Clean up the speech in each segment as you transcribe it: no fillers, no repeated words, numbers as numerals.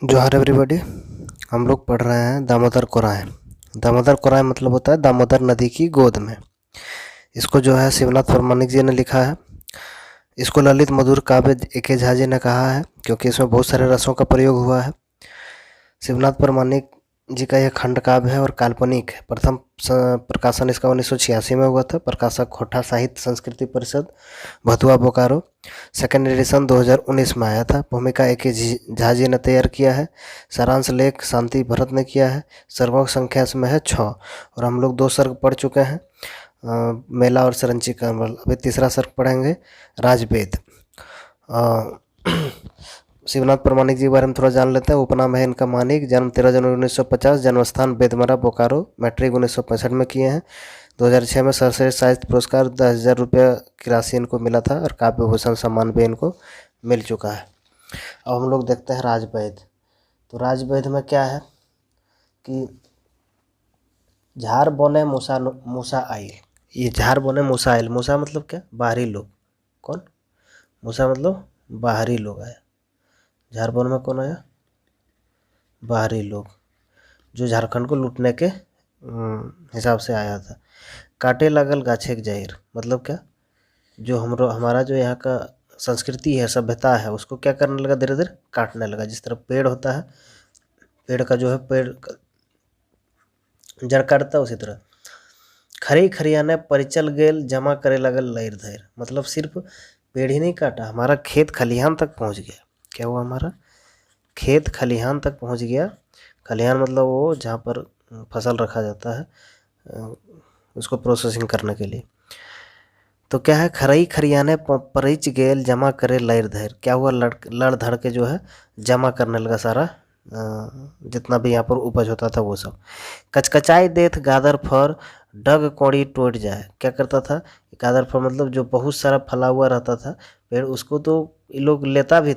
जोहार एवरीबॉडी। हम लोग पढ़ रहे हैं दामोदर कोराएँ। दामोदर कोराएँ मतलब होता है दामोदर नदी की गोद में। इसको जो है शिवनाथ प्रामाणिक जी ने लिखा है। इसको ललित मधुर काव्य ए.के. झा जी ने कहा है, क्योंकि इसमें बहुत सारे रसों का प्रयोग हुआ है। शिवनाथ प्रामाणिक जी का यह खंड काव्य है और काल्पनिक है। प्रथम प्रकाशन इसका 1986 में हुआ था। प्रकाशक खोटा साहित्य संस्कृति परिषद, भथुआ बोकारो। सेकेंड एडिशन 2019 में आया था। भूमिका ए.के. झा जी ने तैयार किया है। सारांश लेख शांति भरत ने किया है। सर्वोच्च संख्या इसमें है 6 और हम लोग 2 सर्ग पढ़ चुके हैं, मेला और सरंची कमल। अभी तीसरा सर्ग पढ़ेंगे, राजवेद। शिवनाथ प्रामाणिक जी के बारे में थोड़ा जान लेते हैं। उपनाम है इनका मानिक। जन्म 13 जनवरी 1950। जन्मस्थान बेदमरा बोकारो। मैट्रिक 1965 में किए हैं। 2006 में सर्वश्रेष्ठ साहित्य पुरस्कार 10,000 रुपये की राशि इनको मिला था और काव्य भूषण सम्मान भी इनको मिल चुका है। अब हम लोग देखते हैं राजवेद। तो राजवेद में क्या है कि झार बोने मूसा आइल। ये झार बोने मूसा आइल। मूसा मतलब क्या? बाहरी लोग। कौन? मूसा मतलब बाहरी लोग आए। झारखंड में कौन आया? बाहरी लोग, जो झारखंड को लूटने के हिसाब से आया था। काटे लागल गाछे के जहीर मतलब क्या? जो हमारा जो यहाँ का संस्कृति है, सभ्यता है, उसको क्या करने लगा? धीरे धीरे काटने लगा। जिस तरह पेड़ होता है, पेड़ का जो है पेड़ जड़ काटता है, उसी तरह खरी खरियाने परिचल गेल जमा करे लगल लैर धैर मतलब सिर्फ पेड़ ही नहीं काटा, हमारा खेत खलिहान तक पहुँच गया। क्या हुआ? हमारा खेत खलिहान तक पहुंच गया। खलिहान मतलब वो जहाँ पर फसल रखा जाता है, उसको प्रोसेसिंग करने के लिए। तो क्या है? खरई खरियाने परिच गेल जमा करे लैर धैर। क्या हुआ? लड़ धड़ के जो है जमा करने लगा सारा, जितना भी यहाँ पर उपज होता था वो सब। कचकचाई देथ गादर फर डग कोड़ी टूट जाए। क्या करता था? गादर फर मतलब जो बहुत सारा फला हुआ रहता था पेड़, उसको तो ये लोग लेता ही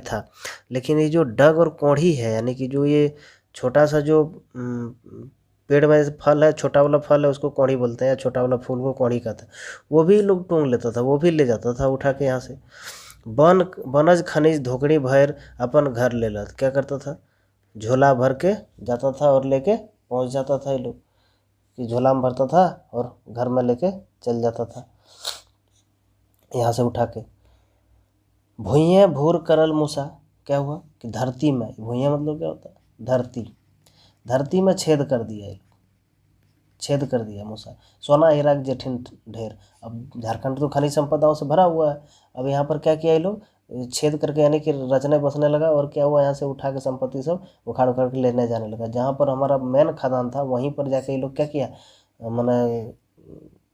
था। लेकिन ये जो डग और कोढ़ी है, यानी कि जो ये छोटा सा जो पेड़ में फल है, छोटा वाला फल है, उसको कोढ़ी बोलते हैं, या छोटा वाला फूल को कोढ़ी कहते हैं। वो भी लोग टूंग लेता था, वो भी ले जाता था उठा के यहाँ से। बनज खनिज धोकड़ी भैर अपन घर ले लत। क्या करता था? झोला भर के जाता था और लेके पहुँच जाता था। ये लोग कि झोला में भरता था और घर में लेके चल जाता था यहाँ से उठा के। भुइयाँ भूर करल मूसा। क्या हुआ कि धरती में, भुइयाँ मतलब क्या होता है? धरती। धरती में छेद कर दिया, छेद कर दिया मूसा। सोना हीरा के जेठिन ढेर। अब झारखंड तो खनिज संपदाओं से भरा हुआ है। अब यहाँ पर क्या किया ये लोग? छेद करके यानी कि रचने बसने लगा। और क्या हुआ? यहाँ से उठा के संपत्ति सब उखाड़ उखाड़ के लेने जाने लगा। जहाँ पर हमारा मेन खदान था, वहीं पर जाके ये लोग क्या किया? मैंने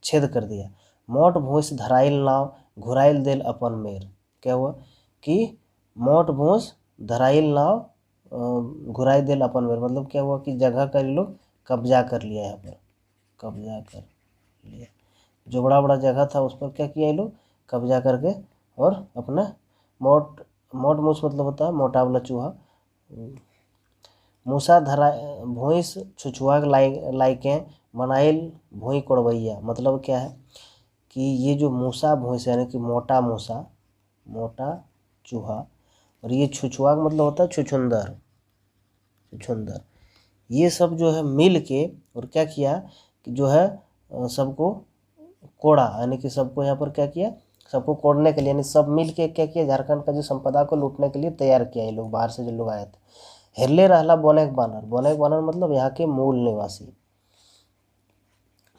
छेद कर दिया। मोट भूस धराइल नाव घुराइल देल अपन मेर। क्या हुआ कि मोट भूस धराइल नाव घुराई देल अपन मेर मतलब क्या हुआ कि जगह का ये लोग कब्जा कर लिया। यहाँ पर कब्जा कर लिया, जो बड़ा बड़ा जगह था उस पर क्या किया ये लोग? कब्जा करके और अपना मोट मूस मतलब होता है मोटा वाला चूहा। मूसा धरा भूस छुछुआ लाइके मनाइल भूई कोड़वैया मतलब क्या है कि ये जो मूसा भूस यानी कि मोटा मूसा, मोटा चूहा, और ये छुछुआ मतलब होता है छुछुंदर। ये सब जो है मिल के और क्या किया कि जो है सबको कोड़ा, यानी कि सबको यहाँ पर क्या किया? सबको कोड़ने के लिए, यानी सब मिल के क्या किया? झारखंड का जो संपदा को लूटने के लिए तैयार किया ये लोग, बाहर से जो लोग आए थे। हेरले रहला बोनेक बानर। बोनेक बानर मतलब यहाँ के मूल निवासी।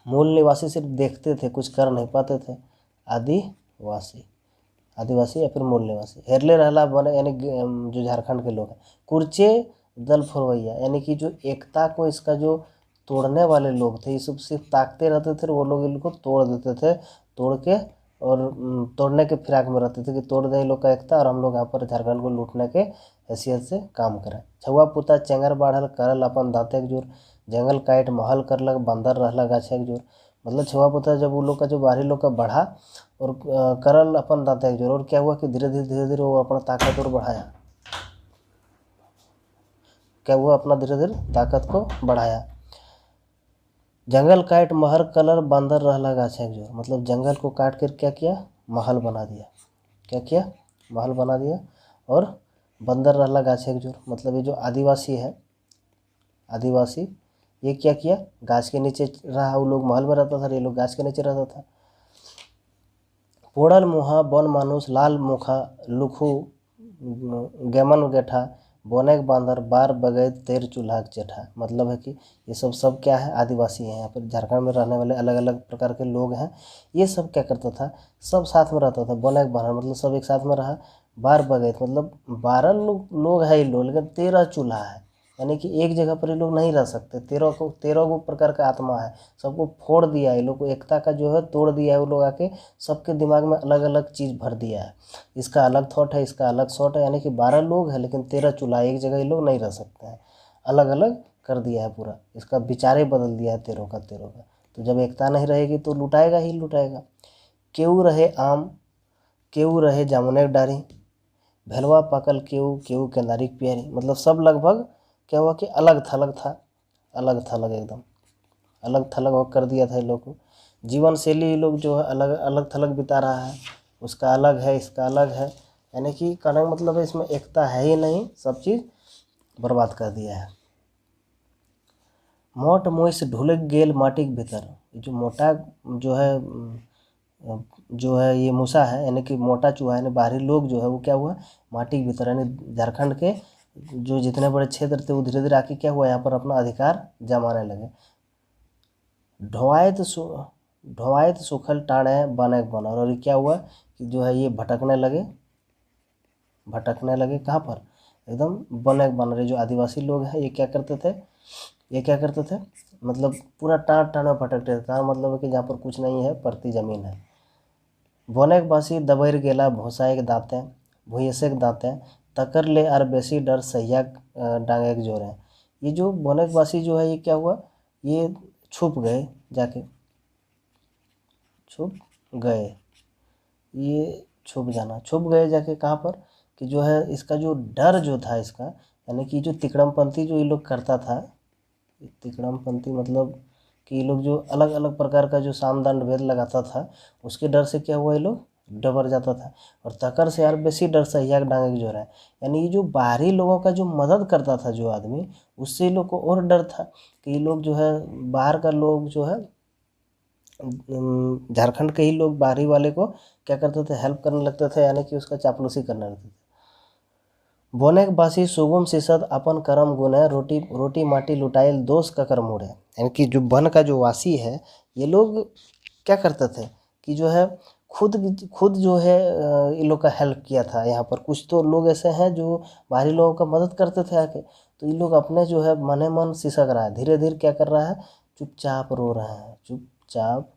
मूल निवासी सिर्फ देखते थे, कुछ कर नहीं पाते थे। आदिवासी या फिर मूल निवासी। हेरले रहला बने यानी जो झारखंड के लोग हैं। कुर्चे दल फुरवैया यानी कि जो एकता को इसका जो तोड़ने वाले लोग थे, ये सब सिर्फ ताकते रहते थे, वो लोग इनको तोड़ देते थे। तोड़ के और तोड़ने के फिराक में रहते थे कि तोड़ दें लोग का एकता और हम लोग यहाँ पर झारखंड को लूटने के हैसियत से काम करें। छुआ पुता चेंगर बाढ़ल करल अपन दाँते के जोर। जंगल काट महल करलक बंदर रहला गाछे के जोर। मतलब छुआ पुता जब वो लोग का जो बाहरी लोग का बढ़ा और करल अपन दाँते के जोर, और क्या हुआ कि धीरे धीरे वो अपना ताकत और बढ़ाया। क्या हुआ? अपना धीरे धीरे ताकत को बढ़ाया। जंगल काट महल कलर बंदर रहला गाछे के जोर मतलब जंगल को काट कर क्या किया? महल बना दिया। क्या किया? महल बना दिया। और बंदर रहला गाछ एक जोर, मतलब ये जो आदिवासी है, आदिवासी ये क्या किया, गाछ के नीचे रहा, वो लोग महल में रहता था, ये लोग गाछ के नीचे रहता था। पोड़ल मुहा बन मानुष लाल मुखा लुखू गेमन गेठा बोनेक बांदर बार बगैर तेर चूल्हा चेठा, मतलब है कि ये सब क्या है, आदिवासी हैं। यहाँ पर झारखंड में रहने वाले अलग अलग प्रकार के लोग हैं। ये सब क्या करता था, सब साथ में रहता था। बोनेक बांदर मतलब सब एक साथ में रहा। बार बगैर मतलब 12 लोग है ये लोग, लेकिन 13 चूल्हा है, यानी कि एक जगह पर ये लोग नहीं रह सकते। 13 गो प्रकार का आत्मा है, सबको फोड़ दिया है, ये लोग को एकता का जो है तोड़ दिया है। वो लोग आके सबके दिमाग में अलग अलग चीज़ भर दिया है, इसका अलग थॉट है, इसका अलग थॉट है, यानी कि 12 लोग हैं लेकिन 13 चूल्हा, एक जगह ये लोग नहीं रह सकते हैं, अलग अलग कर दिया है पूरा, इसका विचारे बदल दिया है 13 का 13 का। तो जब एकता नहीं रहेगी तो लुटाएगा ही लुटाएगा। केऊ रहे आम केऊ रहे जामुने डारी भेलवा पाकल केऊ केऊ केंदारी प्यारी, मतलब सब लगभग क्या हुआ कि अलग थलग था, अलग थलग एकदम अलग थलग हो कर दिया था ये लोग को। जीवन शैली ये लोग जो है अलग अलग थलग बिता रहा है, उसका अलग है, इसका अलग है, यानी कि कहने का मतलब है इसमें एकता है ही नहीं, सब चीज़ बर्बाद कर दिया है। मोट मोइस ढुलक गेल माटिक भीतर, जो मोटा जो है ये मूसा है, यानी कि मोटा चूहा यानी बाहरी लोग जो है वो क्या हुआ, माटी के भीतर, यानी झारखंड के जो जितने बड़े क्षेत्र थे वो धीरे धीरे आके क्या हुआ, यहाँ पर अपना अधिकार जमाने लगे। ढोवायत सुखल टाणे बने बना, और ये क्या हुआ कि जो है ये भटकने लगे कहाँ पर, एकदम बने बन रहे। जो आदिवासी लोग हैं ये क्या करते थे, मतलब पूरा टाण टाण में भटकते थे। टाण मतलब है कि जहाँ पर कुछ नहीं है, परती जमीन है। बोनेक बासी दबैर गेला भोसाएक दाँते भुयसेक दाँते तकर ले आर बेसी डर सहिया डांगेक जोरे। ये जो बोनेक बासी जो है ये क्या हुआ, ये छुप गए, जाके छुप गए, ये छुप गए जाके कहाँ पर, कि जो है इसका जो डर जो था इसका, यानी कि जो तिकड़मपंथी जो ये लोग करता था, तिकड़मपंथी मतलब कि ये लोग जो अलग अलग प्रकार का जो साम दंड भेद लगाता था, उसके डर से क्या हुआ, ये लोग डबर जाता था। और तकर से यार बेसी डर सहिया डांगे के जो रहा है, यानी ये जो बाहरी लोगों का जो मदद करता था जो आदमी, उससे ये लोग को और डर था कि ये लोग जो है बाहर का लोग जो है झारखंड के ही लोग बाहरी वाले को क्या करते थे, हेल्प करने लगते थे, यानी कि उसका चापलूसी करने लगते थे। बोनेक बासी सुगम सिसद अपन कर्म गुने रोटी रोटी माटी लुटाइल दोष का कर्म उड़े, यानी कि जो वन का जो वासी है ये लोग क्या करते थे कि जो है खुद जो है ये लोग का हेल्प किया था। यहाँ पर कुछ तो लोग ऐसे हैं जो बाहरी लोगों का मदद करते थे आके, तो ये लोग अपने जो है मने मन सिसक रहा है, धीरे धीरे क्या कर रहा है, चुपचाप रो रहे हैं, चुपचाप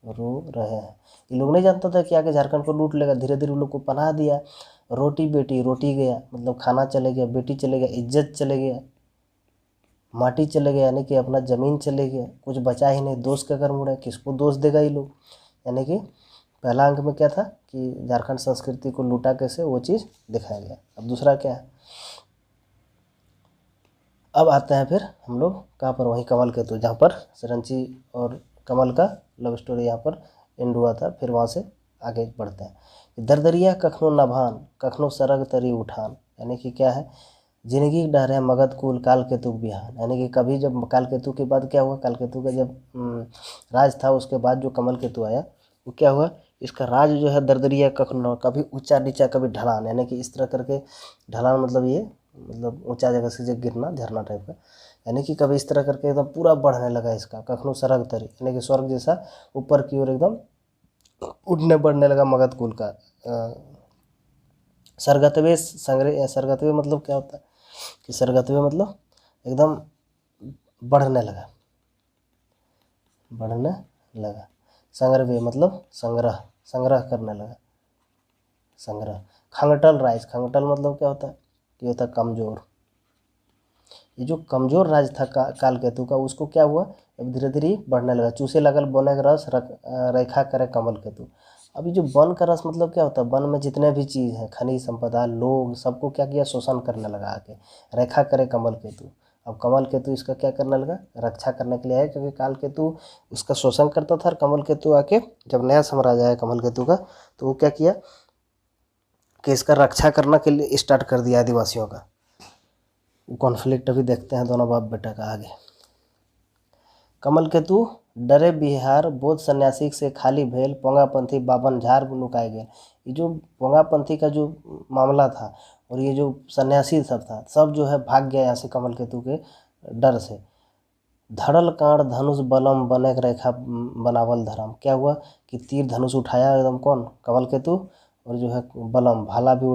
रो रहे हैं। ये लोग नहीं जानता था कि आगे झारखंड को लूट लेगा, धीरे धीरे उन लोग को पनाह दिया। रोटी बेटी रोटी गया, मतलब खाना चले गया, बेटी चले गया, इज्जत चले गया, माटी चले गया, यानी कि अपना ज़मीन चले गया, कुछ बचा ही नहीं। दोष का कर्म उड़ा, किसको दोष देगा ये लोग, यानी कि पहला अंक में क्या था कि झारखंड संस्कृति को लूटा कैसे, वो चीज़ दिखाया गया। अब दूसरा क्या है, अब आते हैं फिर हम लोग कहाँ पर, वहीं कमल केतु, जहाँ पर सरंची और कमल का लव स्टोरी यहाँ पर एंड हुआ था। फिर वहाँ से आगे बढ़ते हैं। दरदरिया कखनो नभान कखनो सरग तरी उठान, यानी कि क्या है, जिंदगी डहरे मगध कुल काल केतु बिहान, यानी कि कभी जब काल केतु के बाद क्या हुआ, काल केतु का जब राज था उसके बाद जो कमल केतु आया वो क्या हुआ, इसका राज जो है दरदरिया कखनो, कभी ऊंचा नीचा कभी ढलान, यानी कि इस तरह करके ढलान मतलब ये मतलब ऊंचा जगह से जब गिरना, झरना टाइप का, यानी कि कभी इस तरह करके एकदम पूरा बढ़ने लगा इसका। कखनो सरग तरी, यानी कि स्वर्ग जैसा ऊपर की ओर एकदम उड़ने बढ़ने लगा मगध कुल का। सरगतवे मतलब क्या होता है कि सरगतवे मतलब एकदम बढ़ने लगा। संग्रहवे मतलब संग्रह करने लगा, संग्रह। खंगटल राज, खंगटल मतलब क्या होता है, ये होता है कमजोर। ये जो कमजोर राज था काल केतु का, उसको क्या हुआ, अब धीरे धीरे बढ़ने लगा। चूसे लगल बने का रस रेखा करे कमल केतु। अभी जो वन का रस मतलब क्या होता है, वन में जितने भी चीज़ हैं, खनिज संपदा, लोग, सबको क्या किया, शोषण करने लगा आके। रेखा करे कमल केतु, अब कमल केतु इसका क्या करने लगा, रक्षा करने के लिए आया, क्योंकि काल केतु उसका शोषण करता था। और कमल केतु आके जब नया साम्राज्य आया कमल केतु का, तो वो क्या किया कि इसका रक्षा करना के लिए स्टार्ट कर दिया आदिवासियों का। कॉन्फ्लिक्ट अभी देखते हैं दोनों बाप बेटा का आगे। कमल केतु डरे बिहार बोध सन्यासी से खाली भेल पोंगापंथी बाबन झार लुकाए गए। ये जो पोंगापंथी का जो मामला था और ये जो सन्यासी सब था, सब जो है भाग गया यहाँ से कमल केतु के डर से। धड़ल कांड धनुष बलम बने रेखा बनावल धर्म। क्या हुआ कि तीर धनुष उठाया एकदम कौन, कमल केतु, और जो है बलम भाला भी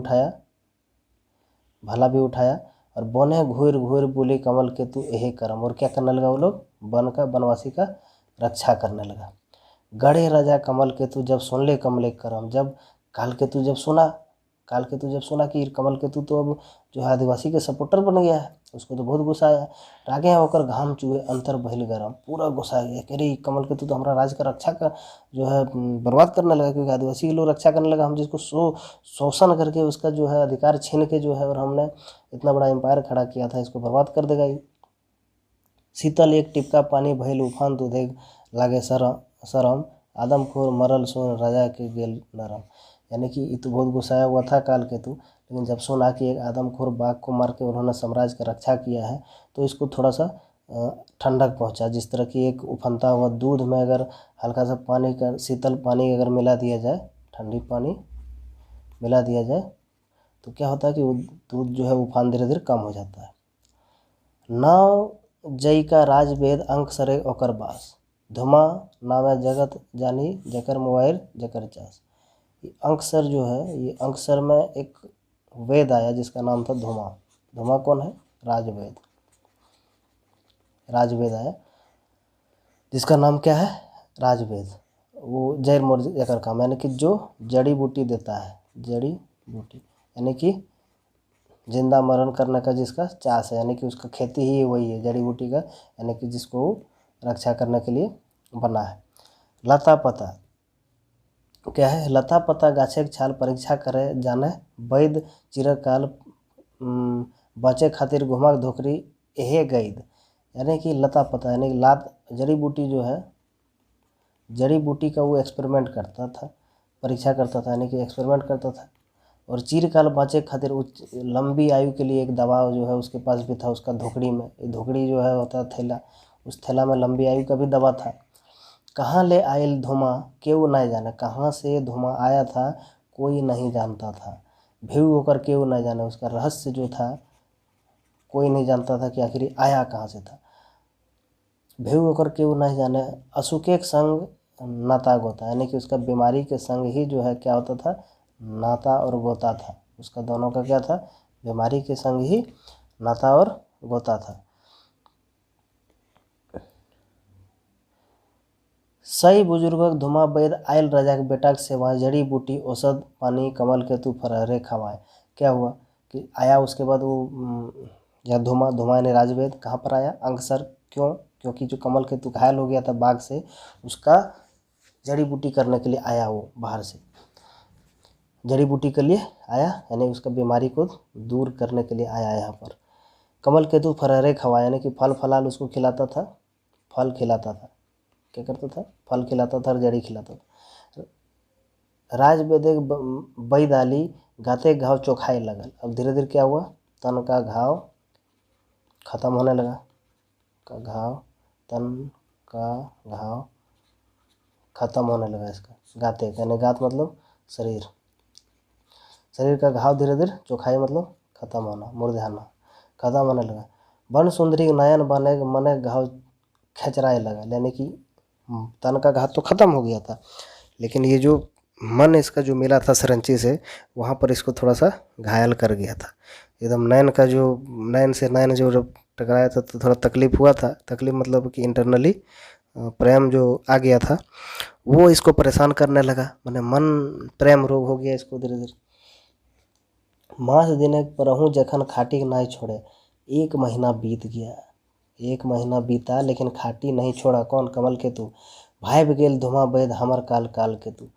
उठाया और बने घूर घूर बोले कमल केतु यही करम। और क्या करने लगा वो लोग, वन का वनवासी का रक्षा करने लगा। गढ़े राजा कमल केतु जब सुन ले कमले करम। जब काल केतु जब सुना कि कमल केतु तो अब जो है आदिवासी के सपोर्टर बन गया है, उसको तो बहुत गुस्सा आया। रागे होकर घाम चुए अंतर बहिल गरम। पूरा गुस्सा आ गया कि अरे कमल केतु तो हमारा राज्य का रक्षा का जो है बर्बाद करने लगा, क्योंकि आदिवासी के लोग रक्षा करने लगा। हम जिसको शोषण करके उसका जो है अधिकार छीन के जो है और हमने इतना बड़ा एम्पायर खड़ा किया था, इसको बर्बाद कर देगा। शीतल एक टिपका पानी भइल उफान दूधे लागे सरम आदमखोर मरल सोन राजा के गेल नरम। यानी कि ये तो बहुत गुस्साया हुआ था काल केतु, लेकिन जब सुना कि एक आदमखोर बाघ को मार के उन्होंने साम्राज्य का रक्षा किया है तो इसको थोड़ा सा ठंडक पहुंचा। जिस तरह की एक उफनता हुआ दूध में अगर हल्का सा पानी का शीतल पानी अगर मिला दिया जाए, ठंडी पानी मिला दिया जाए तो क्या होता है कि वो दूध जो है उफान धीरे धीरे कम हो जाता है। नाव जय का राजवेद अंक सरे ओकर बास धुमा नामे जगत जानी जकर मोबाइल जकर चास। ये अंकसर जो है, ये अंकसर में एक वेद आया जिसका नाम था धुमा। धुमा कौन है, राजवेद आया जिसका नाम क्या है, राजवेद। वो जैर मोर जकर काम, यानी कि जो जड़ी बूटी देता है, जड़ी बूटी यानी कि जिंदा मरण करने का जिसका चास है, यानी कि उसका खेती ही वही है जड़ी बूटी का, यानी कि जिसको रक्षा करने के लिए बना है। लता पता क्या है, लता पता गाछे छाल परीक्षा करे जाने वैद चिरकाल बचे खातिर घुमा धोकरी एहे गईद। यानी कि लता पता यानी लात जड़ी बूटी जो है, जड़ी बूटी का वो एक्सपेरिमेंट करता था, परीक्षा करता था, यानी कि एक्सपेरिमेंट करता था। और चिरकाल बचे खातिर लंबी आयु के लिए एक दवा जो है उसके पास भी था, उसका धोकड़ी में, धोकड़ी जो है होता है थैला, उस थैला में लंबी आयु का भी दवा था। कहाँ ले आयल धुआं केहू नहीं जाने, कहाँ से धुआं आया था कोई नहीं जानता था। भेऊ होकर केहू नहीं जाने, उसका रहस्य जो था कोई नहीं जानता था कि आखिर आया कहाँ से था। भेऊ होकर केहू नहीं जाने असुके के संग नाता गोता, यानी कि उसका बीमारी के संग ही जो है क्या होता था, नाता और गोता था। उसका दोनों का क्या था, बीमारी के संग ही नाता और गोता था। सही बुजुर्ग धुमा वैद आयल राजा के बेटा के सेवा जड़ी बूटी औषध पानी कमल केतु फरहरे खवाए। क्या हुआ कि आया उसके बाद वो या धुमा यानी राजवेद कहाँ पर आया, अंकसर। क्यों, क्योंकि जो कमल केतु घायल हो गया था बाघ से, उसका जड़ी बूटी करने के लिए आया, वो बाहर से जड़ी बूटी के लिए आया, यानी उसका बीमारी को दूर करने के लिए आया यहाँ पर। कमल केतु फरहरे खवाए यानी कि फल फलाल उसको खिलाता था, फल खिलाता था, क्या करता था, फल खिलाता था और जड़ी खिलाता था। राजवेद वैद आली गाते घाव चौखाए लगल। अब धीरे धीरे क्या हुआ, तन का घाव खत्म होने लगा, तन का घाव खत्म होने लगा। इसका गाते यानी गात मतलब शरीर का घाव धीरे धीरे चौखाई मतलब खत्म होना, मुरझाना, खत्म होने लगा। वन सुंदरी नयन बने मने घाव खेचराए लगा, यानी कि तन का घाव तो खत्म हो गया था, लेकिन ये जो मन इसका जो मिला था सरंची से, वहाँ पर इसको थोड़ा सा घायल कर गया था एकदम। नैन से नैन जो जब टकराया था तो थोड़ा तकलीफ हुआ था। तकलीफ मतलब कि इंटरनली प्रेम जो आ गया था वो इसको परेशान करने लगा, माने मन प्रेम रोग हो गया इसको धीरे धीरे। मास दिन परहूँ जखन खाटी नहीं छोड़े, 1 महीना बीत गया, 1 महीना बीता लेकिन खाटी नहीं छोड़ा। कौन, कमल केतु। भाई गेल धुमा वैद हमर काल केतु।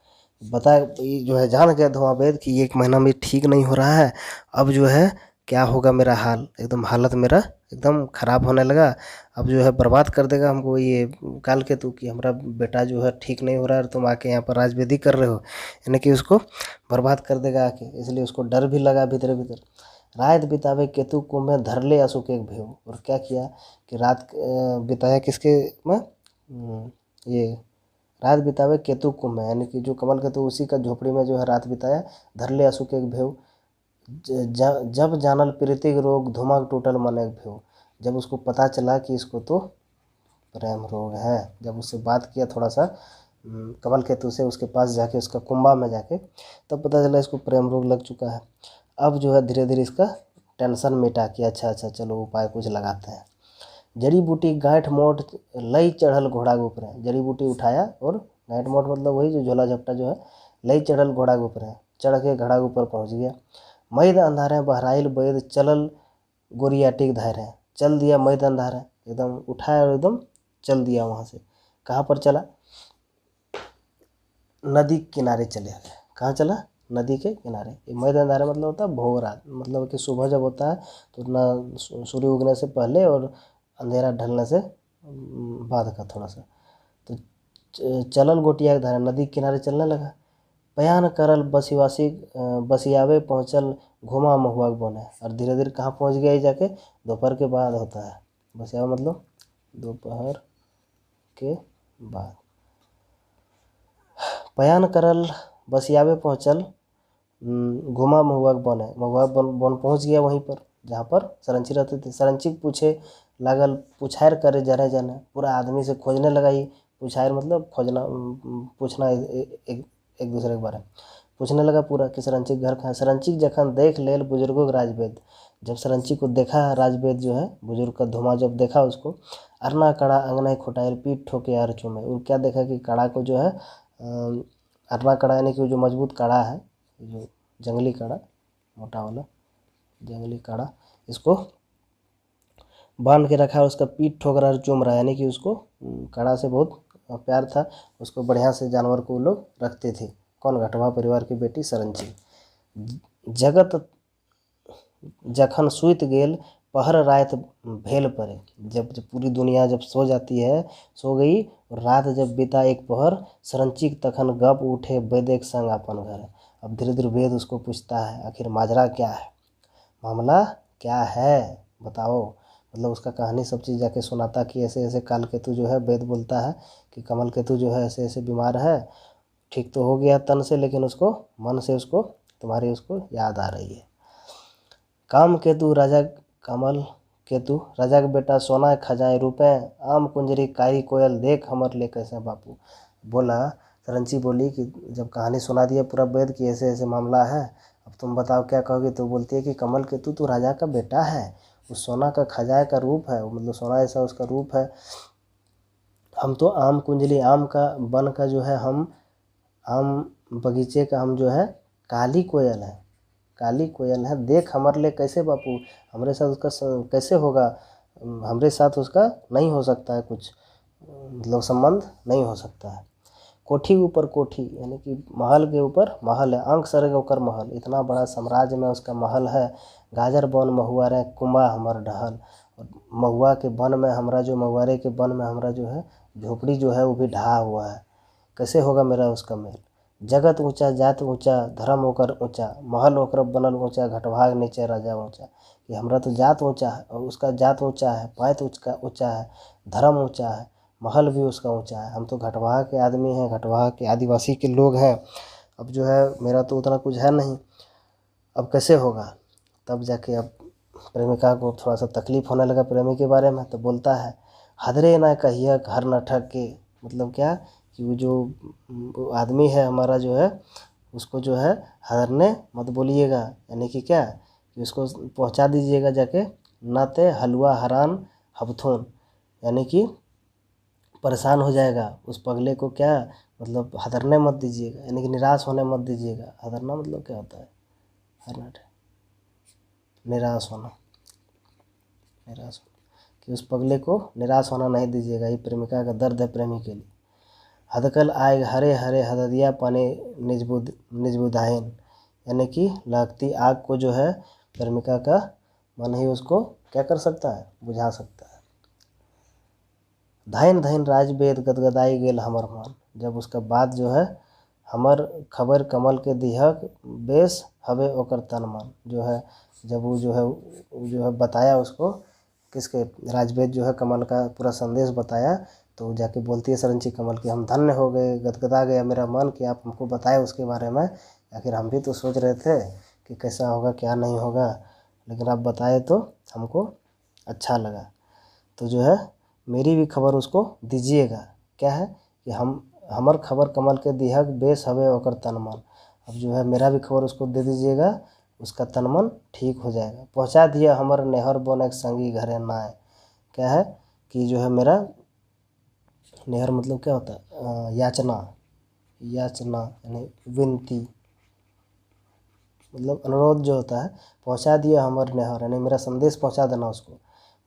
बता जो है जान गया धुमा वैद कि 1 महीना में ठीक नहीं हो रहा है, अब जो है क्या होगा मेरा हाल, एकदम हालत मेरा एकदम ख़राब होने लगा। अब जो है बर्बाद कर देगा हमको ये काल केतु कि हमारा बेटा जो है ठीक नहीं हो रहा है और तुम आके यहाँ पर राजबेदी कर रहे हो, यानी कि उसको बर्बाद कर देगा आके। इसलिए उसको डर भी लगा भीतर भीतर। रात बितावे केतु कुंभ में धर ले असुख एक भेव। और क्या किया कि रात बिताया किसके में, ये रात बितावे केतु कुंभ में, यानी कि जो कमल केतु उसी का झोपड़ी में जो है रात बिताया। धर ले असुख एक भेव जब जानल प्रीतिक रोग धुमक टूटल मन एक भेव। जब उसको पता चला कि इसको तो प्रेम रोग है, जब उससे बात किया थोड़ा सा कमल केतु से, उसके पास जाके उसका कुंभा में जाके, तब पता चला इसको प्रेम रोग लग चुका है। अब जो है धीरे धीरे इसका टेंशन मिटा कि अच्छा चलो उपाय कुछ लगाते हैं। जड़ी बूटी गांठ मोट लई चढ़ल घोड़ा ऊपर है। जड़ी बूटी उठाया और गांठ मोट मतलब वही जो झोला झपटा जो है, लई चढ़ल घोड़ा ऊपर है, चढ़ के घड़ा ऊपर पहुंच गया। मैद अंधारे बहराइल बैद चलल गोरियाटिक धारे। चल दिया मैद अंधारे, एकदम उठाया और एकदम चल दिया वहाँ से। कहाँ पर चला, नदी के किनारे चले गए। कहाँ चला, नदी के किनारे। ये मैद अंधारे मतलब होता है भोर रात, मतलब कि सुबह जब होता है तो उतना सूर्य उगने से पहले और अंधेरा ढलने से बाद का थोड़ा सा। तो चलल गोटिया के धारे, नदी के किनारे चलने लगा। बयान करल बसिवासी बसियावे पहुँचल घुमा महुआ बने। और धीरे धीरे कहाँ पहुँच गया जाके, दोपहर के बाद होता है बसियावा मतलब दोपहर के बाद। बयान करल बसियावे पहुँचल घुमा महुआ बने। महुआ बन पहुँच गया वहीं पर जहाँ पर सरंची रहते थे। सरंची पूछे लागल, पुछायर करे जने जने। पूरा आदमी से खोजने लगा ही। पुछायर मतलब खोजना, पूछना एक दूसरे के बारे में पूछने लगा पूरा कि सरंची घर कहाँ है। सरंची जखन देख लेल बुजुर्गों राजवेद। जब सरंची को देखा राजवेद जो है बुजुर्ग का धुमा जब देखा उसको, अरना कड़ा अंगना खोटाइल पीठ ठोके अर्चों में। वो क्या देखा कि कड़ा को जो है अरना कड़ा यानी कि जो मजबूत कड़ा है, जो जंगली कड़ा मोटा वाला जंगली कड़ा, इसको बांध के रखा है। उसका पीठ ठोक रहा है, चूम रहा है, यानी कि उसको कड़ा से बहुत प्यार था। उसको बढ़िया से जानवर को लोग रखते थे। कौन, घटवा परिवार की बेटी सरंची। जगत जखन सुइत गेल पहर रात भेल परे। जब पूरी दुनिया जब सो जाती है, सो गई, और रात जब बीता एक पहर, सरंची तखन गप उठे वेद के संग अपन घर। अब धीरे धीरे वेद उसको पूछता है आखिर माजरा क्या है, मामला क्या है बताओ। मतलब उसका कहानी सब चीज़ जाके सुनाता कि ऐसे ऐसे काल केतु जो है, वेद बोलता है कि कमल केतु जो है ऐसे ऐसे बीमार है, ठीक तो हो गया तन से, लेकिन उसको मन से उसको तुम्हारी उसको याद आ रही है। काम केतु राजा कमल केतु राजा के बेटा सोना खजाए रुपए आम कुंजरी कारी कोयल देख हमर ले कैसे बापू। बोला, सरंची बोली कि जब कहानी सुना दिया पूरा वेद कि ऐसे ऐसे मामला है, अब तुम बताओ क्या कहोगे। तो बोलती है कि कमल केतु तो राजा का बेटा है, उस सोना का खजाए का रूप है, मतलब सोना ऐसा उसका रूप है। हम तो आम कुंजली आम का बन का जो है, हम आम बगीचे का हम जो है काली कोयल है, काली कोयल है। देख हमारे लिए कैसे बापू, हमारे साथ उसका कैसे होगा, हमारे साथ उसका नहीं हो सकता है कुछ, मतलब संबंध नहीं हो सकता है। कोठी ऊपर कोठी, यानी कि महल के ऊपर महल है। अंक सरग होकर महल, इतना बड़ा साम्राज्य में उसका महल है। गाजर बन महुआ रे कुंबा हमर ढहल। और महुआ के वन में हमरा जो, महुआरे के वन में हमरा जो है झोपड़ी जो है वो भी ढहा हुआ है। कैसे होगा मेरा उसका मेल। जगत ऊंचा जात ऊंचा धर्म होकर ऊंचा, महल होकर बनल ऊंचा घटभाग नीचे राजा ऊंचा। कि हमरा तो जात ऊंचा है और उसका जात ऊंचा है, पायत ऊंचा है, धर्म ऊंचा है, महल भी उसका ऊंचा है। हम तो घटवाह के आदमी हैं, घटवाह के आदिवासी के लोग हैं। अब जो है मेरा तो उतना कुछ है नहीं, अब कैसे होगा। तब जाके अब प्रेमिका को थोड़ा सा तकलीफ होने लगा प्रेमी के बारे में। तो बोलता है, हदरे ना कहिए घर न ठग के। मतलब क्या कि वो जो आदमी है हमारा जो है, उसको जो है हरने मत बोलिएगा, यानी कि क्या कि उसको पहुंचा दीजिएगा जाके नाते हलवा हरान हबथुन, यानी कि परेशान हो जाएगा उस पगले को। क्या मतलब हदरने मत दीजिएगा, यानी कि निराश होने मत दीजिएगा। हदरना मतलब क्या होता है, हरना निराश होना, निराश होना, कि उस पगले को निराश होना नहीं दीजिएगा। ये प्रेमिका का दर्द है प्रेमी के लिए। हदकल आए हरे हरे हददिया पाने निजबुदाइन, यानी कि लगती आग को जो है प्रेमिका का मन ही उसको क्या कर सकता है, बुझा सकता है। धाइन धाइन राजवेद गदगदाई गेल हमर मन, जब उसका बात जो है हमर खबर कमल के दिहक बेस हवे ओकर तन मन, जो है जब वो जो है बताया उसको, किसके, राजवेद जो है कमल का पूरा संदेश बताया, तो जाके बोलती है सरंची कमल की हम धन्य हो गए, गदगदा गया मेरा मन कि आप हमको बताए उसके बारे में। आखिर हम भी तो सोच रहे थे कि कैसा होगा क्या नहीं होगा, लेकिन आप बताए तो हमको अच्छा लगा। तो जो है मेरी भी खबर उसको दीजिएगा। क्या है कि हमर खबर कमल के दिहक बेस हवे ओकर तन मन। अब जो है मेरा भी खबर उसको दे दीजिएगा, उसका तन मन ठीक हो जाएगा। पहुंचा दिया हमर नेहर बोनक संगी घरे नाय। क्या है कि जो है मेरा नेहर मतलब क्या होता है, याचना, याचना यानी विनती, मतलब अनुरोध जो होता है। पहुंचा दिया हमर नेहर यानी मेरा संदेश पहुंचा देना उसको।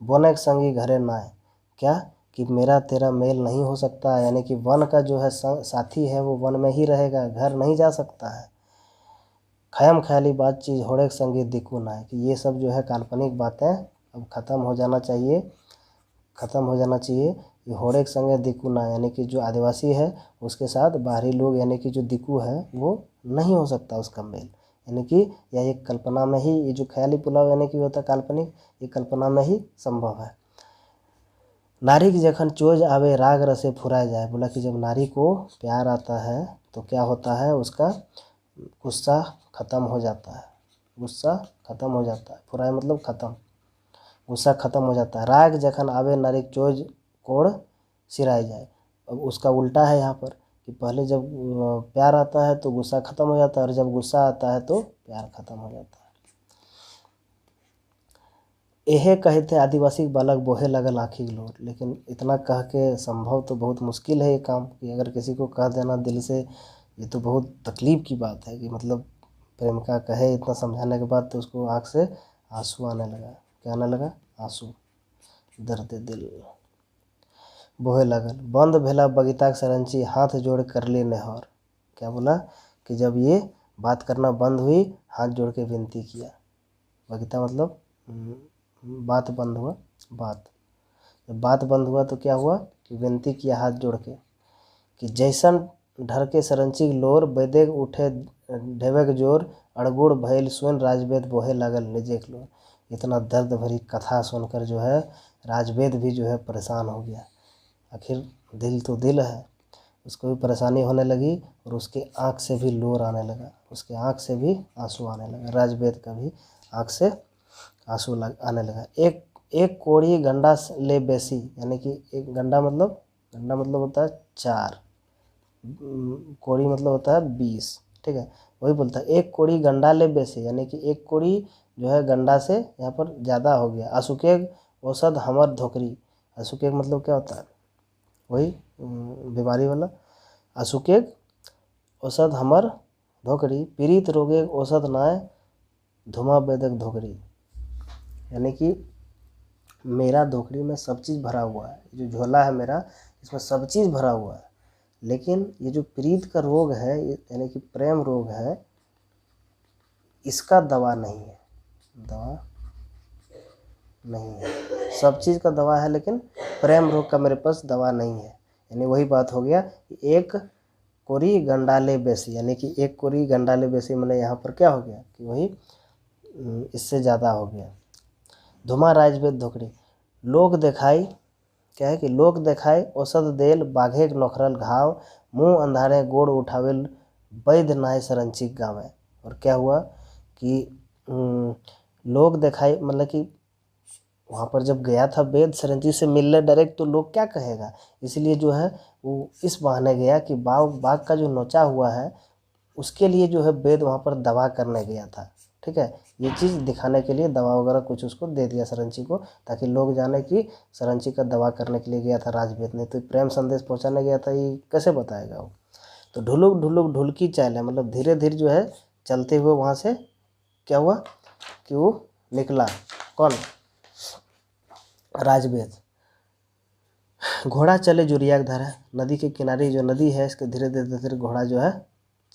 बोनक संगी घरे नाय, क्या कि मेरा तेरा मेल नहीं हो सकता, यानी कि वन का जो है साथी है वो वन में ही रहेगा, घर नहीं जा सकता है। खयम ख्याली बात चीज़ होड़े संगी दिखू ना है, कि ये सब जो है काल्पनिक बातें अब ख़त्म हो जाना चाहिए, ख़त्म हो जाना चाहिए। ये होड़े संगे दिकू ना, यानी कि जो आदिवासी है उसके साथ बाहरी लोग यानी कि जो दिकू है वो नहीं हो सकता उसका मेल, यानी कि यह एक कल्पना में ही, ये जो ख्याली पुलाव यानी कि होता है काल्पनिक, ये कल्पना में ही संभव है। नारी की जखन चोज आवे राग रसे फुराए जाए, बोला कि जब नारी को प्यार आता है तो क्या होता है, उसका गुस्सा ख़त्म हो जाता है, गुस्सा ख़त्म हो जाता है, फुराए मतलब ख़त्म, गुस्सा ख़त्म हो जाता है। राग जखन आवे नारी चोज कोड़ सिराए जाए। अब उसका उल्टा है यहाँ पर कि पहले जब प्यार आता है तो गुस्सा ख़त्म हो जाता है, और जब गुस्सा आता है तो प्यार ख़त्म हो जाता है। एहे कहे थे आदिवासी बालक बोहे लगल आँखी लोर, लेकिन इतना कह के संभव तो बहुत मुश्किल है ये काम, कि अगर किसी को कह देना दिल से, ये तो बहुत तकलीफ़ की बात है कि मतलब प्रेमिका कहे इतना समझाने के बाद तो उसको आँख से आंसू आने लगा। क्या आने लगा, आंसू, दर्द दिल। बोहे लगल बंद भेला बगीता के सरंची हाथ जोड़ कर ले नेहर। क्या बोला कि जब ये बात करना बंद हुई, हाथ जोड़ के विनती किया। बगीता मतलब बात बंद हुआ, बात, जब बात बंद हुआ तो क्या हुआ कि विनती किया हाथ जोड़ के कि जैसन ढर के सरंची लोर बैदेग उठे ढेवेक जोर, अड़गुड़ भैल सुन राजवेद बोहे लगल निजेक लोर। इतना दर्द भरी कथा सुनकर जो है राजवेद भी जो है परेशान हो गया। आखिर दिल तो दिल है, उसको भी परेशानी होने लगी और उसके आँख से भी लोर आने लगा, उसके आँख से भी आंसू आने लगा, राजवेद का भी आँख से आंसू आने लगा। एक कोड़ी गंडा ले बेसी, यानी कि एक गंडा मतलब होता है 4, कोड़ी मतलब होता है 20, ठीक है। वही बोलता है एक कोड़ी गंडा ले बेसी, यानी कि एक कोड़ी जो है गंडा से यहाँ पर ज़्यादा हो गया। असुकेग औसत हमर धोकरी, असुकेग मतलब क्या होता है, वही बीमारी वाला। असुकेग औसत हमर धोकरी, पीड़ित रोगे औसत नाय धुमा बेदक धोकरी, यानी कि मेरा धोकरी में सब चीज़ भरा हुआ है, जो झोला है मेरा इसमें सब चीज़ भरा हुआ है, लेकिन ये जो प्रीत का रोग है यानी कि प्रेम रोग है, इसका दवा नहीं है, दवा नहीं है। सब चीज़ का दवा है लेकिन प्रेम रोग का मेरे पास दवा नहीं है। यानी वही बात हो गया, एक कोरी गंडाले बेसी, यानी कि एक कोरी गंडाले बेसी, मैंने यहाँ पर क्या हो गया कि वही इससे ज़्यादा हो गया। धुमा राजवेद धोकरी, लोग देखाई, क्या है कि लोग देखाए औसत देल बाघे नोखरल घाव, मुंह अंधारे गोड़ उठावेल वैद्य नाय सरंची गावे। और क्या हुआ कि लोग दिखाई मतलब कि वहाँ पर जब गया था वेद सरंजी से मिलने डायरेक्ट, तो लोग क्या कहेगा, इसलिए जो है वो इस बहाने गया कि बाघ का जो नोचा हुआ है उसके लिए जो है वेद वहाँ पर दवा करने गया था, ठीक है। ये चीज़ दिखाने के लिए दवा वगैरह कुछ उसको दे दिया सरंची को, ताकि लोग जाने कि सरंची का दवा करने के लिए गया था राजवेद, नहीं तो प्रेम संदेश पहुँचाने गया था, ये कैसे बताएगा वो। तो ढुलुक ढुलुक ढुलकी चाल है, मतलब धीरे धीरे जो है चलते हुए वहाँ से क्या हुआ कि वो निकला, कौन, राजवेद। घोड़ा चले जुरिया के धारा, नदी के किनारे जो नदी है इसके धीरे धीरे धीरे घोड़ा जो है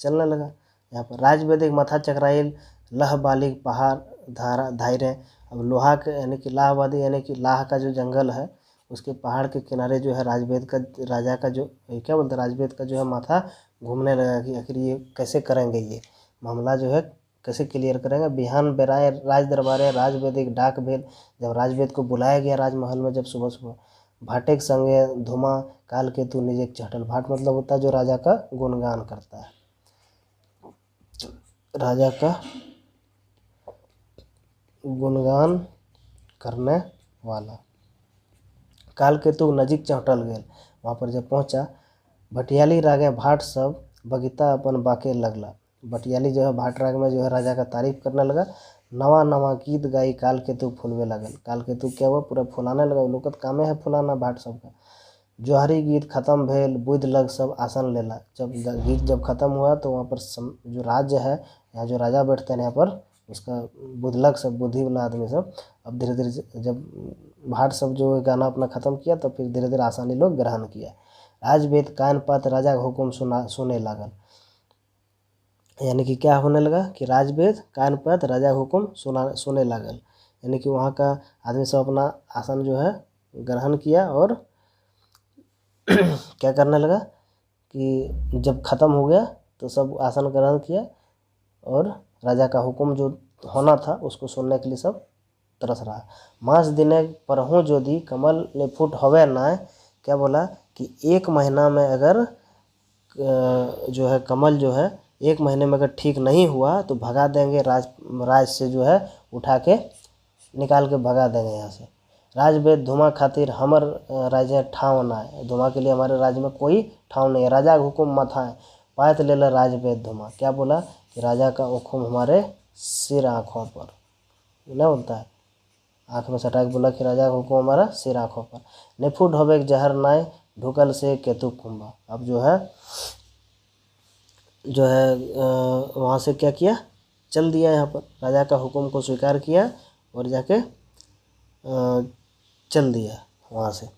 चलने लगा। यहाँ पर राजवेद एक माथा चकराइल लह बालिक पहाड़ धारा धायरे। अब लोहा के यानी कि इलाहाबादी यानी कि लाह का जो जंगल है उसके पहाड़ के किनारे जो है राजवेद का राजा का जो क्या बोलते हैं राजवेद का जो है माथा घूमने लगा कि आखिर ये कैसे करेंगे, ये मामला जो है कैसे क्लियर करेंगे। बिहान बेराए राज दरबारे राजवेद एक डाक भेल। जब राजवेद को बुलाया गया राजमहल में, जब सुबह सुबह भाटे के संगे धुमा काल केतु निजे चहटल। भाट मतलब होता है जो राजा का गुणगान करता है, राजा का गुणगान करने वाला। काल केतु नजीक चहटल गेल। वहाँ पर जब पहुँचा भटियाली रागे भाट सब बगीता अपन बाके लगला। भटियाली जो है भाट राग में जो है राजा का तारीफ करने लगा। नवा नवा गीत गाई काल केतु फुलवे लगल। काल केतु क्या हुआ, पूरा फुलाने लगा। लोग कामे है फुलाना भाट सबका। जोहरी गीत खत्म भेल बुध लग सब आसन लेला। जब गीत जब खत्म हुआ तो वहाँ पर जो राज्य है, यहाँ जो राजा बैठते हैं यहाँ पर, उसका बुधलक सब बुद्धि वाला आदमी सब अब धीरे धीरे जब भाट सब जो गाना अपना ख़त्म किया तो फिर धीरे धीरे आसानी लोग ग्रहण किया। राजवेद कान पात राजा का हुक्म सुने लागल। यानी कि क्या होने लगा कि राजवेद कान पात राजा का हुक्म सुने लागल। यानी कि वहाँ का आदमी सब अपना आसन जो है ग्रहण किया और क्या करने लगा कि जब ख़त्म हो गया तो सब आसन ग्रहण किया और राजा का हुक्म जो होना था उसको सुनने के लिए सब तरस रहा। मास दिने परहूँ जोधी कमल ने फुट हवे ना। क्या बोला कि एक महीना में अगर जो है कमल जो है एक महीने में अगर ठीक नहीं हुआ तो भगा देंगे, राज से जो है उठा के निकाल के भगा देंगे यहाँ से। राजवेद धुमा खातिर हमर राज्य ठाव ना है। धुमा के लिए हमारे राज्य में कोई ठाव नहीं है। राजा का हुक्म मथा है पायत ले ला राजवेद धुमा। क्या बोला कि राजा का हुक्म हमारे सिर आँखों पर, ना बोलता है आँख में सटा के बोला कि राजा का हुक्म हमारा सिर आँखों पर। निफुट होवे जहर नाय ढुकल से केतु कुंभा। अब जो है वहाँ से क्या किया, चल दिया। यहाँ पर राजा का हुक्म को स्वीकार किया और जाके चल दिया वहाँ से।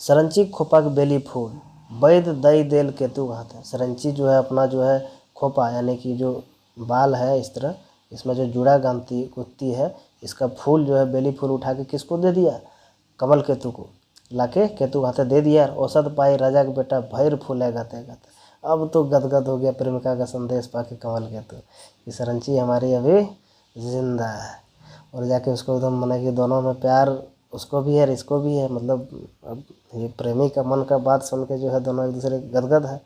सरंची खोपा के बेली फूल वैद दई देल केतु घात है। सरंची जो है अपना जो है खोपा यानी कि जो बाल है इस तरह, इसमें जो जुड़ा गांती गुत्ती है, इसका फूल जो है बेली फूल उठा के किसको दे दिया, कमल केतु को लाके केतु घाते दे दिया। औसत पाई राजा का बेटा भैर फूले गाते गाते। अब तो गदगद हो गया प्रेमिका का संदेश पाके कमल केतु कि सरंची हमारी अभी जिंदा है। और जाके उसको एकदम मना कि दोनों में प्यार उसको भी है और इसको भी है। मतलब अब ये प्रेमी का मन का बात सुन के जो है दोनों एक दूसरे गदगद है।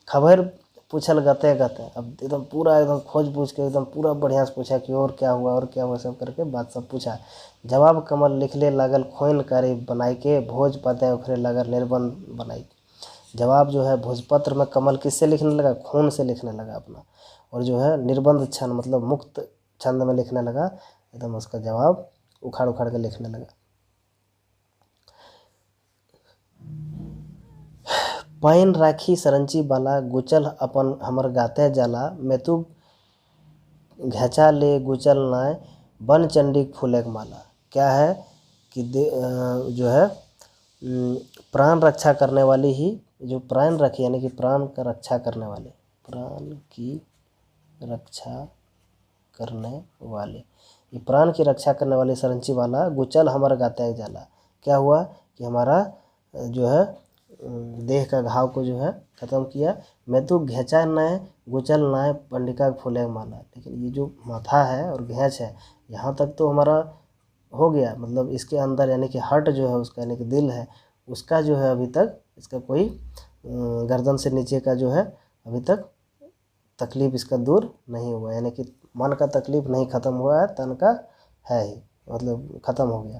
खबर पूछल गते गते अब एकदम पूरा एकदम खोज पूछ के एकदम पूरा बढ़िया से पूछा कि और क्या हुआ सब करके बात सब पूछा। जवाब कमल लिखले लागल खोइन कारी बनाई के भोज पते उखरे लागल निर्बंध बनाई। जवाब जो है भोजपत्र में कमल किससे लिखने लगा, खून से लिखने लगा अपना। और जो है निर्बंध छंद मतलब मुक्त छंद में लिखने लगा। एकदम उसका जवाब उखाड़ उखाड़ के लिखने लगा। पाइन राखी सरंची बाला गुचल अपन हमर गाते जाला। मैं तू घेचा ले गुचल नाय बन चंडी फूले के माला। क्या है कि जो है प्राण रक्षा करने वाली ही जो प्राण रखी यानी कि प्राण का रक्षा करने वाले, प्राण की रक्षा करने वाले, ये प्राण की रक्षा करने वाली सरंची वाला गुचल हमारा गाते जाला। क्या हुआ कि हमारा जो है देह का घाव को जो है ख़त्म किया। मैं तो घेचा न गुचल न पंडिका फूले माला। लेकिन ये जो माथा है और घेच है यहाँ तक तो हमारा हो गया, मतलब इसके अंदर यानी कि हार्ट जो है उसका यानी कि दिल है उसका जो है अभी तक इसका कोई गर्दन से नीचे का जो है अभी तक तकलीफ़ इसका दूर नहीं हुआ। यानी कि मन का तकलीफ़ नहीं ख़त्म हुआ है, तन का है ही मतलब ख़त्म हो गया।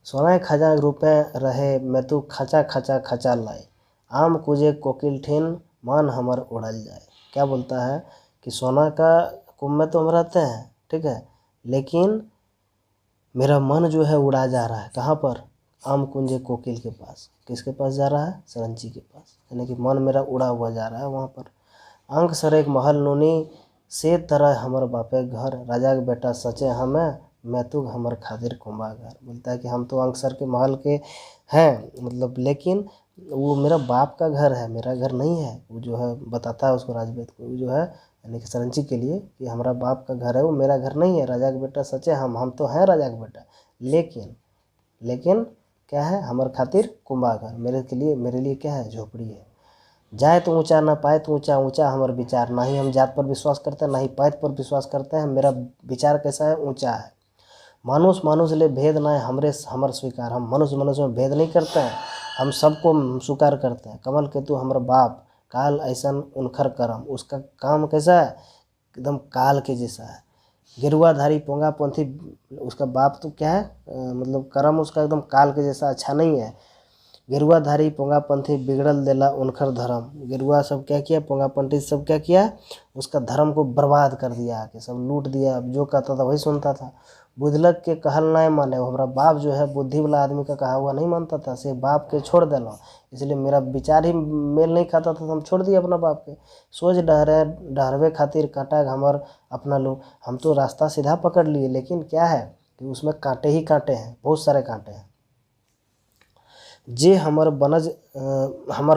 सोना खजा रुपए रहे मैं तू खचा खचा खचा लाए। आम कुजे कोकिल ठिन मन हमर उड़ल जाए। क्या बोलता है कि सोना का कुंभ में तो हम रहते हैं, ठीक है, लेकिन मेरा मन जो है उड़ा जा रहा है। कहाँ पर, आम कुंजे कोकिल के पास। किसके पास जा रहा है, सरंची के पास। यानी कि मन मेरा उड़ा हुआ जा रहा है वहाँ पर। अंक सर एक महल नूनी से तरह हमर बापे घर। राजा के बेटा सचे हमें मैं तो हमर खातिर कुंभागार। बोलता है कि हम तो अंकसर के महल के हैं मतलब, लेकिन वो मेरा बाप का घर है, मेरा घर नहीं है। वो जो है बताता है उसको राजवेद को, वो जो है यानी कि सरंची के लिए कि हमारा बाप का घर है वो मेरा घर नहीं है, राजा का बेटा सच है, हम तो हैं राजा का बेटा, लेकिन क्या है, हमारे खातिर कुंभा घर, मेरे लिए क्या है, झोपड़ी है। जाए तो ऊंचा ना पाए तो ऊंचा, ऊंचा हमारा विचार, ना ही हम जात पर विश्वास करते हैं ना ही पात पर विश्वास करते हैं, मेरा विचार कैसा है, ऊंचा है। मानुष ले भेद ना है हमर स्वीकार, हम मनुष्य में भेद नहीं करते हैं, हम सबको स्वीकार करते हैं। कमल केतु हमारा बाप, काल ऐसन उनखर करम, उसका काम कैसा है, एकदम काल के जैसा है। गिरुआधारी पोंगा पंथी, उसका बाप तो क्या है, मतलब कर्म उसका एकदम काल के जैसा अच्छा नहीं है। गिरुआधारी पोंगापंथी बिगड़ल देला उनखर धर्म, गिरुआ सब क्या किया, पोंगापंथी सब क्या किया, उसका धर्म को बर्बाद कर दिया, आके सब लूट दिया, अब जो कहता था वही सुनता था। बुझलक के कहल नहीं माने, वो हमारा बाप जो है बुद्धि वाला आदमी का कहा हुआ नहीं मानता था, से बाप के छोड़ देना, इसलिए मेरा विचार ही मेल नहीं खाता था तो हम छोड़ दिए अपना बाप के। सोच डहरवे खातिर कांटा हमर अपना लोग, हम तो रास्ता सीधा पकड़ लिए, लेकिन क्या है कि उसमें कांटे ही कांटे हैं, बहुत सारे कांटे हैं। जे हमर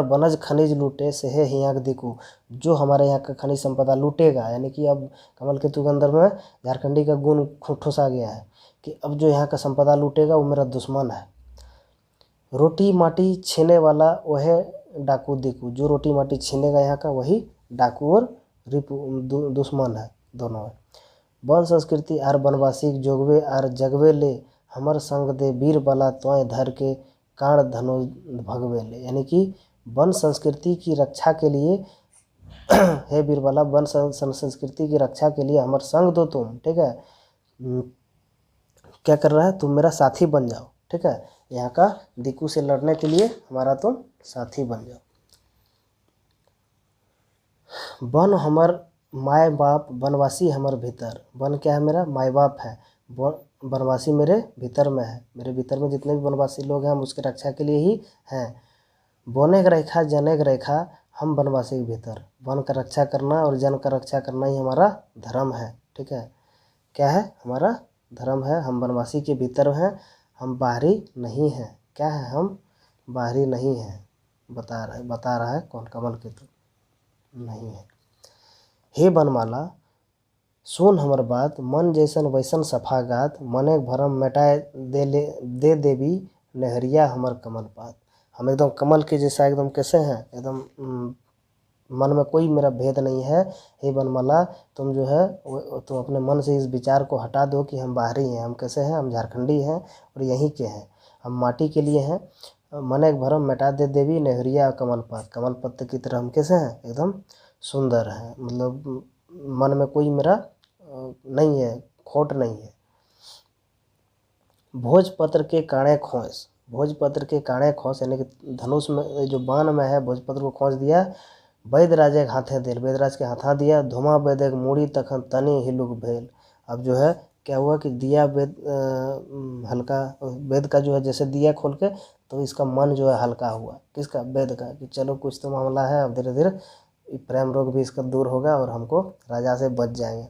बनज खनिज लूटे से है हियाँ के दिकू, जो हमारे यहाँ का खनिज संपदा लूटेगा, यानी कि अब कमल केतु के अंदर में झारखंडी का गुण ठुसा गया है कि अब जो यहाँ का संपदा लूटेगा वो मेरा दुश्मन है। रोटी माटी छीने वाला वह डाकू दिकू, जो रोटी माटी छीनेगा यहाँ का वही डाकू और दुश्मन है, दोनों है। वन संस्कृति आर बनवासी जोगवे आर जगवे ले, हमर संग दे वीर बला त्वय धर के कांड धनुष भगवे ले, यानी कि वन संस्कृति की रक्षा के लिए हे बीरबला, वन संस्कृति की रक्षा के लिए हमारे संग दो तुम, ठीक है, क्या कर रहा है, तुम मेरा साथी बन जाओ, ठीक है, यहाँ का दिक्कू से लड़ने के लिए हमारा तुम साथी बन जाओ। वन हमर माय बाप बनवासी हमर भीतर, वन क्या है, मेरा माय बाप है, बनवासी मेरे भीतर में है, मेरे भीतर में जितने भी बनवासी लोग हैं हम उसकी रक्षा के लिए ही हैं। बोने का रेखा जने का रेखा, हम बनवासी के भीतर, वन का रक्षा करना और जन का रक्षा करना ही हमारा धर्म है, ठीक है, क्या है, हमारा धर्म है। हम बनवासी के भीतर हैं, हम बाहरी नहीं हैं, क्या है, हम बाहरी नहीं हैं, बता रहा है कौन, कमल केतु नहीं है। हे बनमाला सुन हमर बात, मन जैसन वैसन सफागात, मने भरम मिटाए दे देवी नहरिया हमर कमल पात। हम एकदम कमल के जैसा एकदम कैसे हैं, एकदम मन में कोई मेरा भेद नहीं है। हे बनमाला तुम जो है तुम अपने मन से इस विचार को हटा दो कि हम बाहरी हैं, हम कैसे हैं, हम झारखंडी हैं और यहीं के हैं, हम माटी के लिए हैं। मने भरम मिटा दे देवी नहरिया कमल पत्र की तरह हम कैसे हैं, एकदम सुंदर हैं, मतलब मन में कोई मेरा नहीं है, खोट नहीं है। भोजपत्र के काणे खोस, भोजपत्र के काणे खोस यानी कि धनुष में जो बाण में है भोजपत्र को खोस दिया, वैद राजे के हाथे दिल, वैदराज के हाथा दिया, धुमा वैद मूड़ी तखन तनी हिलुक भेल। अब जो है क्या हुआ कि दिया वेद हल्का, वेद का जो है जैसे दिया खोल के तो इसका मन जो है हल्का हुआ, किसका, वेद का, कि चलो कुछ तो मामला है, अब धीरे धीरे प्रेम रोग भी इसका दूर होगा और हमको राजा से बच जाएंगे।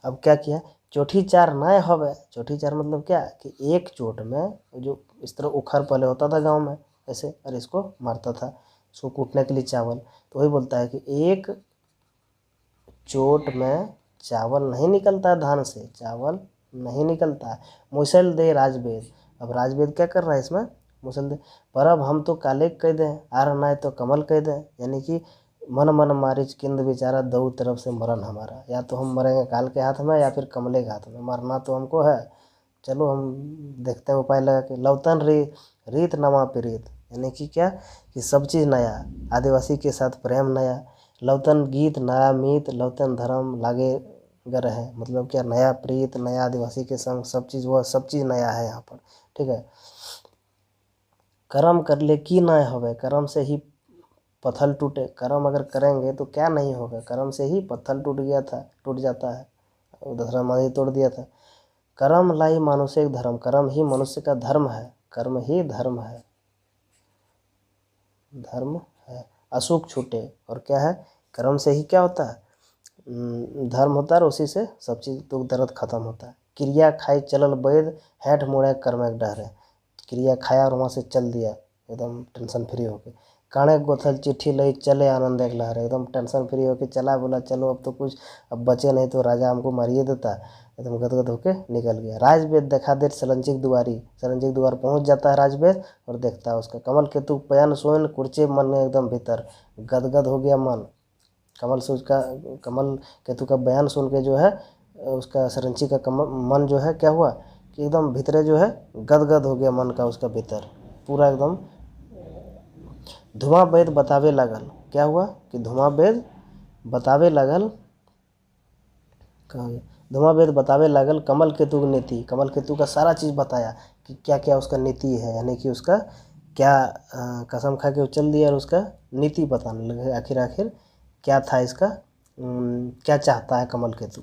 अब क्या किया, चोटी चार ना हवे, चोटी चार मतलब क्या कि एक चोट में, जो इस तरह उखर पहले होता था गांव में ऐसे, और इसको मारता था, इसको कूटने के लिए चावल, तो वही बोलता है कि एक चोट में चावल नहीं निकलता धान से, चावल नहीं निकलता है। मुसल दे राजवेद, अब राजवेद क्या कर रहा है इसमें, मुसल दे, पर अब हम तो काले कह दें, आर ना तो कमल कह दें, यानी कि मन मारिच किंद बेचारा, दो तरफ से मरण हमारा, या तो हम मरेंगे काल के हाथ में या फिर कमले के हाथ में, मरना तो हमको है, चलो हम देखते हैं उपाय लगा के। लवतन रीत नवा प्रीत, यानी कि क्या कि सब चीज़ नया, आदिवासी के साथ प्रेम नया, लवतन गीत नया मीत, लवतन धर्म लागे गर है, मतलब क्या, नया प्रीत, नया आदिवासी के संग सब चीज़, वह सब चीज़ नया है यहाँ पर, ठीक है। कर्म कर ले की ना होवे, कर्म से ही पत्थर टूटे, कर्म अगर करेंगे तो क्या नहीं होगा, कर्म से ही पत्थर टूट जाता है, दूसरा मानी तोड़ दिया था। कर्म लाई मानुषिक धर्म, कर्म ही मनुष्य का धर्म है, कर्म ही धर्म है, अशुक छूटे, और क्या है, कर्म से ही क्या होता है, धर्म होता है, और उसी से सब चीज़ दुख दर्द खत्म होता है। क्रिया खाई चलल वैद, हैठ मुड़े कर्म एक डहरे, क्रिया खाया और वहाँ से चल दिया एकदम टेंशन फ्री होके, काणे गोथल चिट्ठी लई चले आनंद एक लहर, एकदम टेंशन फ्री होके चला, बोला चलो अब तो कुछ अब बचे नहीं तो राजा हमको मारिए देता, एकदम गदगद होके निकल गया। राजवेद देखा देर सलंचिक दुआरी, सलंचिक द्वार पहुंच जाता है राजवेद और देखता है उसका। कमल केतु पयन सोन कुर्चे मन में एकदम भीतर, गदगद हो गया मन। कमल केतु का बयान सुन के जो है उसका सरंची का मन जो है क्या हुआ कि एकदम भीतरे जो है गदगद हो गया मन का, उसका भीतर पूरा एकदम। धुआं वेद बतावे लागल, क्या हुआ कि धुआं वेद बतावे लागल, धुआं वेद बतावे लागल कमल केतु की नीति, कमल केतु का सारा चीज़ बताया कि क्या क्या उसका नीति है, यानी कि उसका क्या कसम खा के उछल दिया और उसका नीति बताने लगे आखिर क्या था इसका, क्या चाहता है कमल केतु।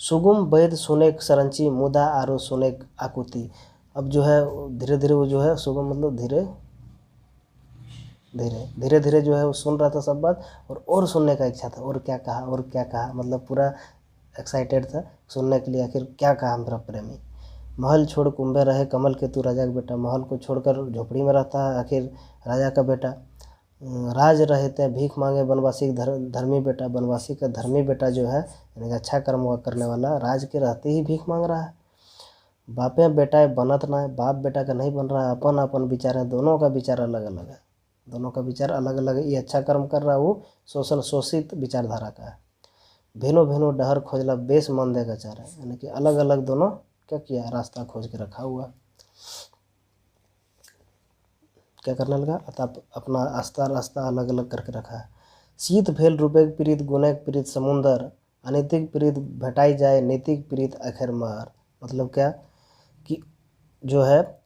सुगम वेद सुने सरंची मुदा आरो सुने आकुति, अब जो है धीरे धीरे वो जो है सुगम मतलब धीरे धीरे जो है वो सुन रहा था सब बात, और सुनने का इच्छा था, और क्या कहा मतलब पूरा एक्साइटेड था सुनने के लिए, आखिर क्या कहा मेरा प्रेमी। महल छोड़ कुंभे रहे कमल केतु राजा का बेटा, महल को छोड़कर झोपड़ी में रहता है आखिर राजा का बेटा। राज रहते भीख मांगे बनवासी धर्मी बेटा, बनवासी का धर्मी बेटा जो है यानी अच्छा कर्म करने वाला, राज के रहते ही भीख मांग रहा है। बापे बेटा बनत ना है, बाप बेटा का नहीं बन रहा है, अपन अपन विचार है, दोनों का विचार अलग अलग है, दोनों का विचार अलग अलग है। ये अच्छा कर्म कर रहा है, वो शोषित विचारधारा का है। भेनो भेनो डहर खोजला बेस मन देगा चारा, यानी कि अलग अलग दोनों क्या किया, रास्ता खोज के रखा हुआ। क्या करने लगा, अपना रास्ता अलग अलग करके रखा है। शीत भेल रूपेक प्रीत गुणेक प्रीत समुंदर, अनैतिक प्रीत भेटाई जाए नैतिक प्रीत आखिर मार, मतलब क्या कि जो है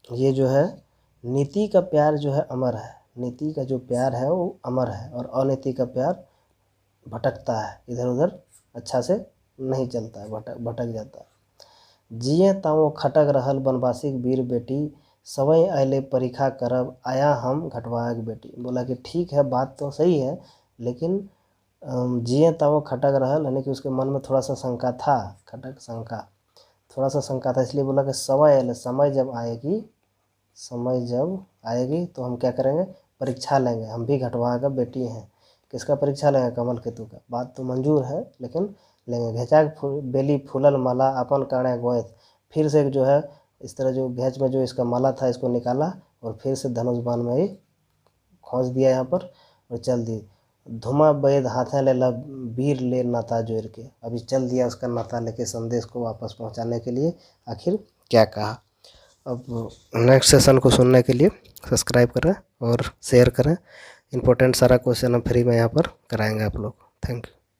ये जो है नीति का प्यार जो है अमर है, नीति का जो प्यार है वो अमर है, और अनीति का प्यार भटकता है, इधर उधर अच्छा से नहीं चलता है, भटक जाता है। जिए ताओ खटक रहल बनवासी वीर बेटी, सवई आयले परीक्षा करब आया हम घटवाक बेटी, बोला कि ठीक है बात तो सही है, लेकिन जिए ताओ खटक रहल यानी कि उसके मन में थोड़ा सा शंका था, थोड़ा सा शंका था, इसलिए बोला कि समय जब आएगी तो हम क्या करेंगे, परीक्षा लेंगे, हम भी घटवा का बेटी हैं। किसका परीक्षा लेंगे, कमल केतु का। बात तो मंजूर है लेकिन लेंगे। घेचा बेली फूलल माला अपन काणे गोयत, फिर से जो है इस तरह जो घेच में जो इसका माला था इसको निकाला और फिर से धनुष बाण में ही खोज दिया यहाँ पर और चल दी। धुमा वैद हाथे लेला वीर ले नाता जोड़ के, अभी चल दिया उसका नाता लेके संदेश को वापस पहुँचाने के लिए। आखिर क्या कहा, अब नेक्स्ट सेशन को सुनने के लिए सब्सक्राइब करें और शेयर करें। इंपॉर्टेंट सारा क्वेश्चन हम फ्री में यहाँ पर कराएंगे आप लोग। Thank you.